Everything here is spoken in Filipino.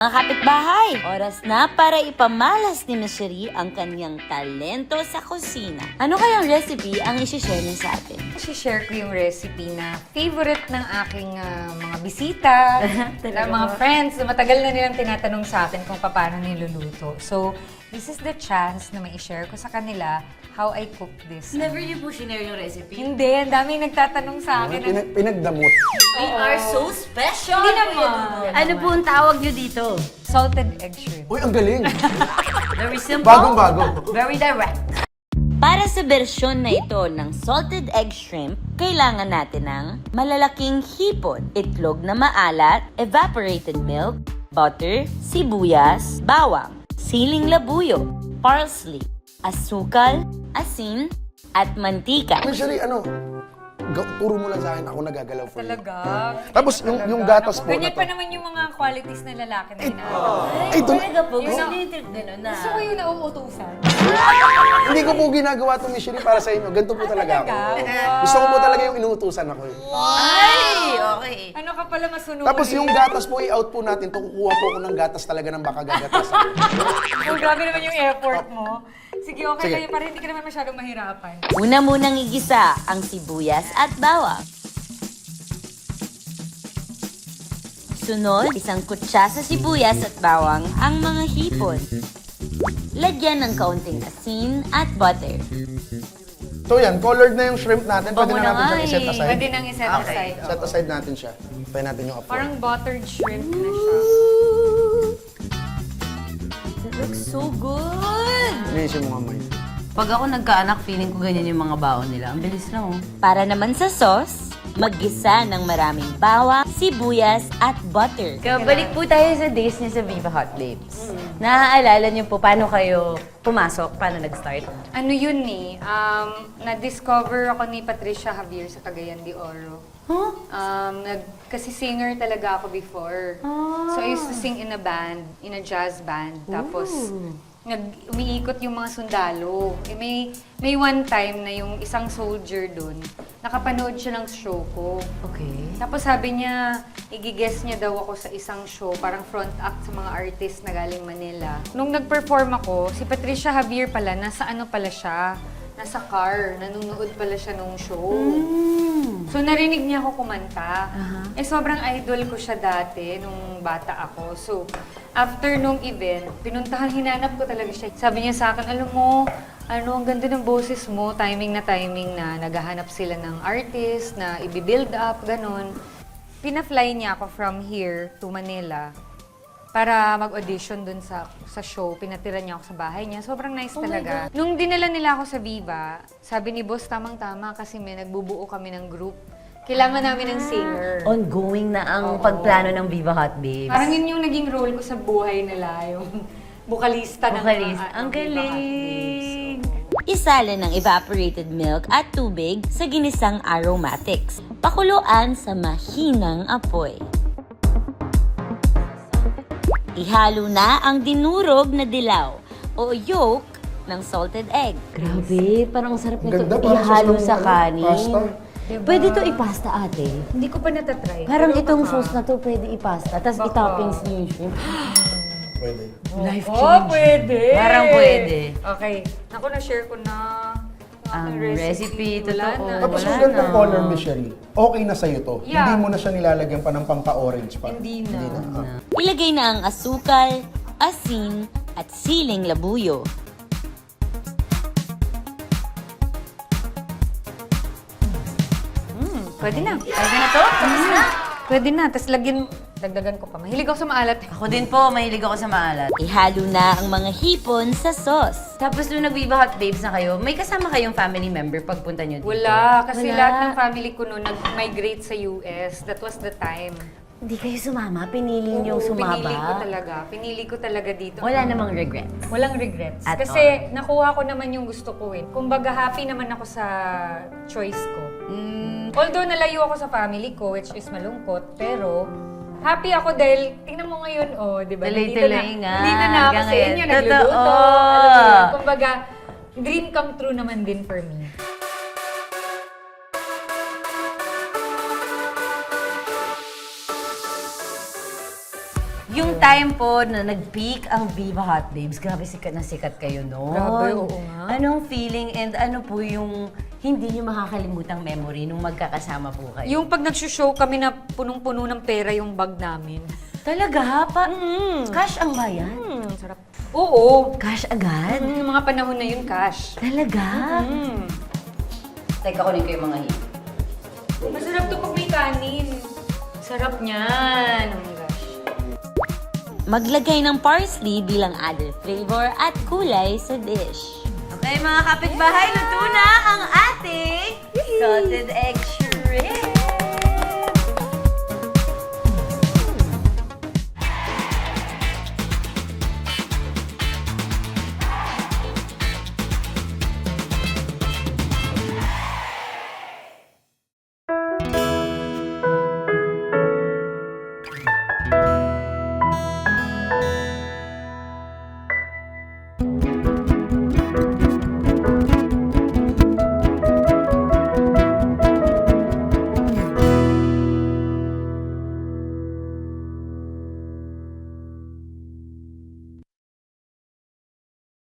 Mga kapitbahay, oras na para ipamalas ni Miss Cherie ang kanyang talento sa kusina. Ano kayang recipe ang isi-share niya sa atin? I-share ko yung recipe na favorite ng aking mga bisita, ng mga friends. Matagal na nilang tinatanong sa akin kung paano niluluto. So, this is the chance na mai-share ko sa kanila how I cook this. Never niyo po sinare yung recipe? Hindi, ang daming nagtatanong sa akin. Pinagdamot. We are so special! Hindi naman. Ano po ang tawag niyo dito? Salted egg shrimp. Uy, ang galing! Very simple. Bagong-bago. Very direct. Para sa bersyon na ito ng salted egg shrimp, kailangan natin ng malalaking hipon, itlog na maalat, evaporated milk, butter, sibuyas, bawang, siling labuyo, parsley, asukal, asin, at mantika. Uy, Cherie, turo mo lang sa akin, ako nagagalaw for you. Talaga? Tapos yung gatas po Ganyan na to. pa naman yung mga qualities ng lalaki na inaano. Ay, doon. Talaga po, Yun gusto ang- niyo yung gano'n na. Gusto ko yung nauutusan. Hindi ko po ginagawa itong Miss Cherie para sa inyo. Ganito po talaga ako. Talaga? Gusto ko po talaga yung inuutusan ako. Ay, okay. Ano ka pala masunurin? Tapos yung gatas po, i-out po natin. To kukuha po ako ng gatas talaga ng baka gagatasan. Oh, grabe naman yung effort mo. Sige, okay Sige. kayo. Para hindi ka naman masyadong mahirapan. Una munang igisa ang sibuyas at bawang. Sunod, isang kutsa sa sibuyas at bawang ang mga hipon. Lagyan ng kaunting asin at butter. So yan, colored na yung shrimp natin. Pwede Bango na na natin nga siyang i-set eh. aside. Pwede nang iset aside. Set aside natin siya. Pwede natin yung apoy. Parang buttered shrimp na siya. That looks so good! Linis yung mga may. Pag ako nagkaanak, feeling ko ganyan yung mga baon nila. Ang bilis lang, oh. Para naman sa sauce, maggisa ng maraming bawang, sibuyas at butter. Balik po tayo sa days niya sa Viva Hot Babes. Naaalala niyo po paano kayo pumasok, paano nag-start? Ano yun eh, na-discover ako ni Patricia Javier sa Cagayan de Oro. Huh? Kasi singer talaga ako before. So I used to sing in a band, in a jazz band. Tapos umiikot yung mga sundalo. Eh, may one time na yung isang soldier dun, nakapanood siya ng show ko. Okay. Tapos sabi niya, igigest niya daw ako sa isang show, parang front act sa mga artist na galing Manila. Nung nag-perform ako, si Patricia Javier pala, nasa ano pala siya, nasa car, nanonood pala siya nung show. So narinig niya ako kumanta. Eh sobrang idol ko siya dati nung bata ako. So after nung event, hinanap ko talaga siya. Sabi niya sa akin, alam mo, ang ganda ng boses mo, timing na naghahanap sila ng artist na i-build up, ganun. Pina-fly niya ako from here to Manila para mag-audition dun sa show. Pinatira niya ako sa bahay niya. Sobrang nice talaga. Nung dinala nila ako sa Viva, sabi ni boss, tamang-tama kasi may nagbubuo kami ng group. Kailangan namin ng singer. Ongoing na ang pagplano ng Viva Hot Babes. Parang yun yung naging role ko sa buhay nila, yung bukalista ng Vocalist. Ang Viva Hot Babes. galing! Isalin ng evaporated milk at tubig sa ginisang aromatics. Pakuluan sa mahinang apoy. Ihalo na ang dinurog na dilaw o yolk ng salted egg. Grabe, parang ang sarap nito Ganda, parang ihalo sauce ng sa kanin. pasta. Diba? Pwede to ipasta, ate. Hindi ko pa natatry. Parang Pero itong baka. sauce na to pwede ipasta. Tapos Baka. itoppings niyo yung shrimp. Pwede. Life Oh, pwede! Parang pwede. Okay. Naku, na-share ko na Ang aking recipe, Wala totoo. na. Tapos Wala yung gantong na. color, Miss Cherie, okay na sa'yo to. Yeah. Hindi mo na siya nilalagyan pa ng pampa-orange pa. Hindi na. Ilagay na ang asukal, asin, at siling labuyo. Pwede na. Pwede na to? Tapos na? Pwede na. Tapos dagdagan ko pa. Mahilig ako sa maalat. Ako din po, mahilig ako sa maalat. Ihalo na ang mga hipon sa sauce. Tapos nung nag-Viva Hot Babes na kayo, may kasama kayong family member pagpunta nyo dito? Wala. Kasi Wala. lahat ng family ko noon nag-migrate sa US. That was the time. Hindi kayo sumama? Pinili niyong sumaba? Pinili ko talaga dito. Wala namang regrets. Walang regrets. At Kasi nakuha ko naman yung gusto ko eh. Kumbaga happy naman ako sa choice ko. Although nalayo ako sa family ko, which is malungkot, pero happy ako dahil, tingnan mo ngayon, di ba? Tuloy-tuloy nga. Dito na ako Hanggang sa inyo, ngayon. nagluluto. Totoo. Alam mo yun, kumbaga, dream come true naman din for me. Yung time po na nag-peak ang Viva Hot Babes, grabe sikat na sikat kayo noon. Grabe, oo nga. Anong feeling and ano po yung hindi nyo makakalimutang memory nung magkakasama po kayo? Yung pag nag-show kami na punong-puno ng pera yung bag namin. Talaga? Cash ang bayan? Sarap. Oo. Cash agad? Yung mga panahon na yun, cash. Talaga? Teka, kunin ko yung mga hit. Masarap to pag may kanin. Sarap niyan. Oh my gosh. Maglagay ng parsley bilang added flavor at kulay sa dish. Okay, mga kapitbahay, luto na ang ating salted egg shrimp.